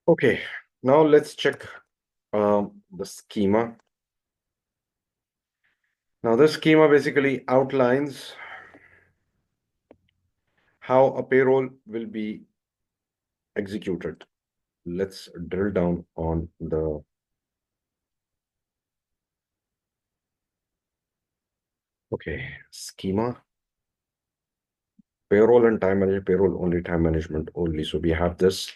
Okay, now let's check the schema. Now, this schema basically outlines how a payroll will be executed. Let's drill down on the schema. Payroll and time management, payroll only, time management only. So we have this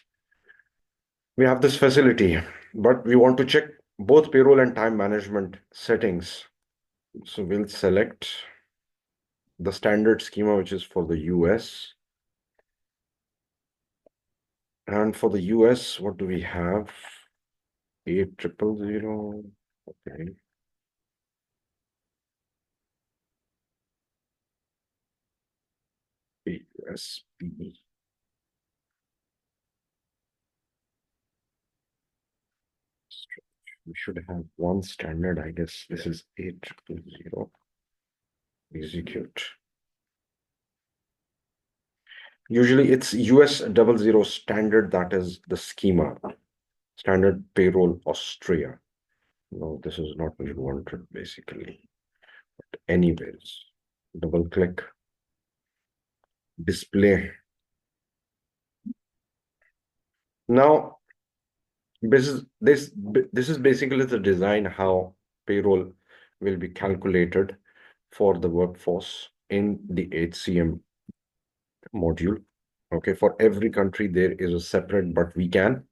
facility, but we want to check both payroll and time management settings. So we'll select the standard schema, which is for the US. And for the US, what do we have? 8000. Okay. USB. We should have one standard, I guess. This is 8000. Execute. Usually it's US 00 standard, that is the schema. Standard payroll Austria. No, this is not what we wanted basically. But anyways, double click, display. Now, this is basically the design how payroll will be calculated for the workforce in the HCM module. Okay, for every country there is a separate, but we can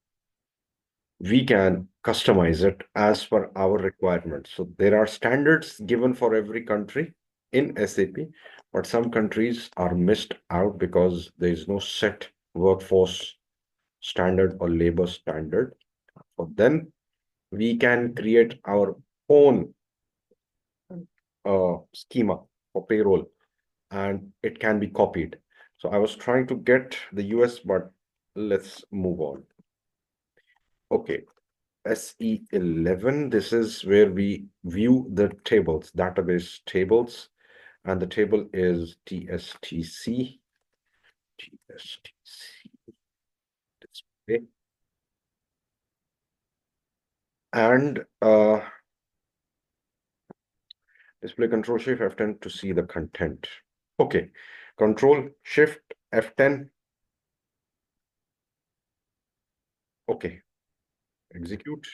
customize it as per our requirements. So there are standards given for every country in SAP, but some countries are missed out because there is no set workforce standard or labor standard. For them, we can create our own schema for payroll, and it can be copied. So I was trying to get the US, but let's move on. Okay, SE11, this is where we view the tables, database tables, and the table is TSTC. Display. And display Control Shift F10 to see the content. Okay, Control Shift F10. Okay, execute.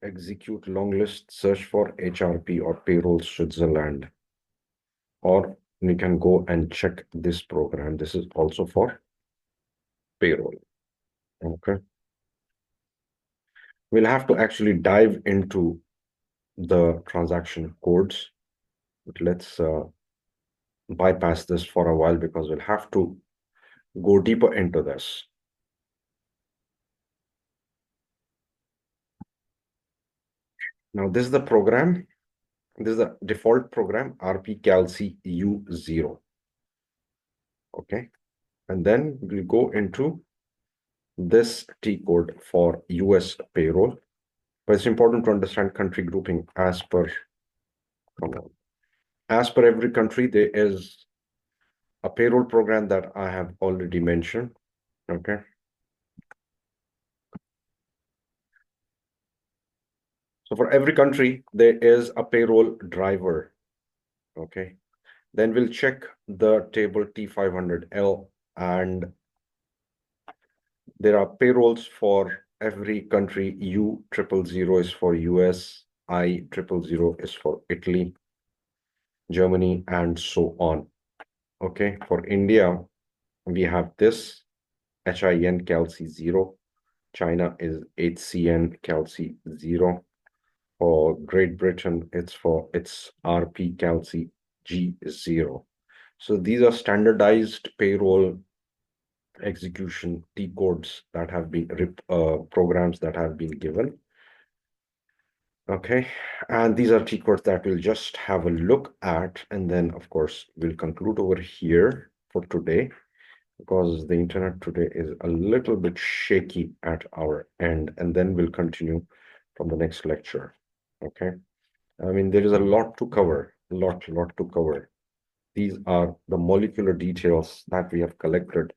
Execute long list, search for HRP or payroll Switzerland. Or you can go and check this program. This is also for payroll. Okay. We'll have to actually dive into the transaction codes. But let's bypass this for a while because we'll have to go deeper into this. Now, this is the program. This is the default program, RP Calci U0. Okay. And then we'll go into this T code for US payroll. But it's important to understand country grouping as per every country. There is a payroll program that I have already mentioned. Okay. So for every country, there is a payroll driver. Okay. Then we'll check the table T500L, and there are payrolls for every country. U000 is for US, I000 is for Italy, Germany, and so on. Okay. For India, we have this HIN Calci 0. China is HCN Calci 0. For Great Britain, it's RP Calci G0. So these are standardized payroll execution T codes that have been programs that have been given. Okay, and these are T codes that we'll just have a look at, and then of course we'll conclude over here for today because the internet today is a little bit shaky at our end, and then we'll continue from the next lecture. Okay, I mean, there is a lot to cover. lot to cover. These are the molecular details that we have collected.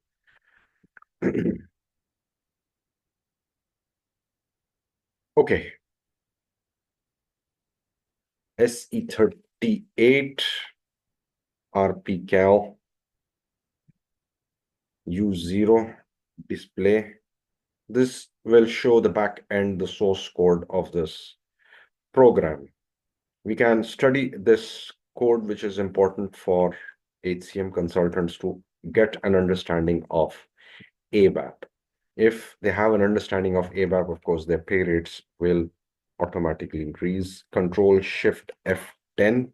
Okay. SE38 RPCal U0 display. This will show the back end, the source code of this program. We can study this code, which is important for HCM consultants to get an understanding of ABAP. If they have an understanding of ABAP, of course, their pay rates will automatically increase. Control Shift F10.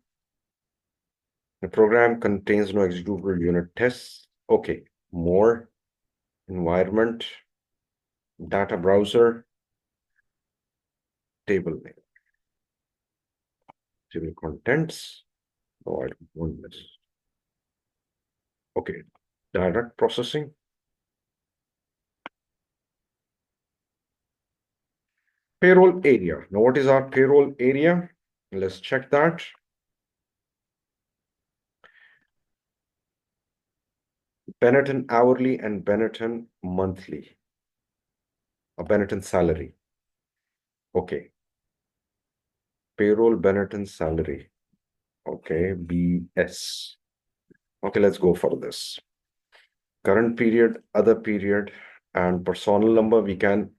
The program contains no executable unit tests. Okay, more environment, data browser, table name, table contents. Oh, I don't want this. Okay, direct processing. Payroll area. Now, what is our payroll area? Let's check that. Benetton hourly and Benetton monthly. A Benetton salary. Okay. Payroll Benetton salary. Okay, BS. Okay, let's go for this. Current period, other period, and personal number. We can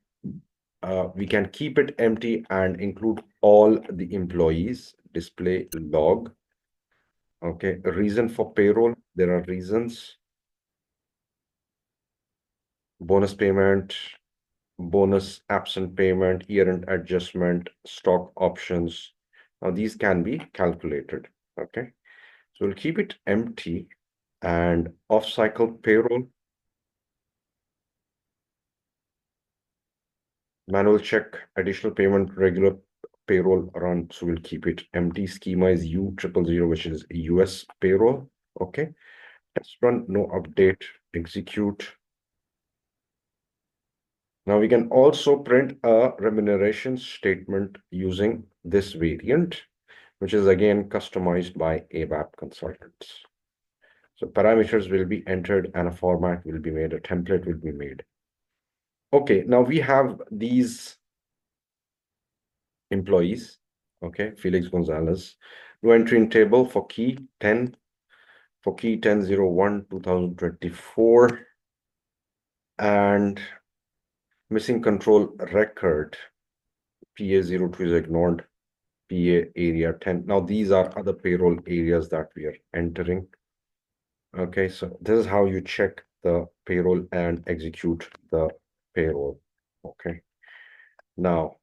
keep it empty and include all the employees. Display log. Okay, a reason for payroll. There are reasons. Bonus payment, bonus absent payment, year-end adjustment, stock options. Now these can be calculated. Okay, so we'll keep it empty. And off-cycle payroll, manual check, additional payment, regular payroll run. So we'll keep it empty. Schema is U000, which is US payroll. Okay, test run, no update, execute. Now we can also print a remuneration statement using this variant, which is again customized by ABAP consultants. So parameters will be entered and a format will be made, a template will be made. Okay, now we have these employees. Okay, Felix Gonzalez. No entry in table for key 10, for key 10/01/2024. And missing control record, PA02 is ignored, PA area 10. Now these are other payroll areas that we are entering. Okay, so this is how you check the payroll and execute the payroll. Okay. Now,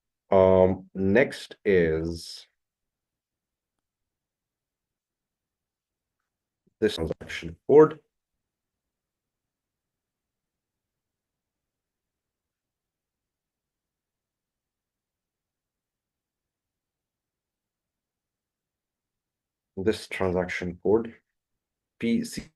next is this transaction code. This transaction code, PC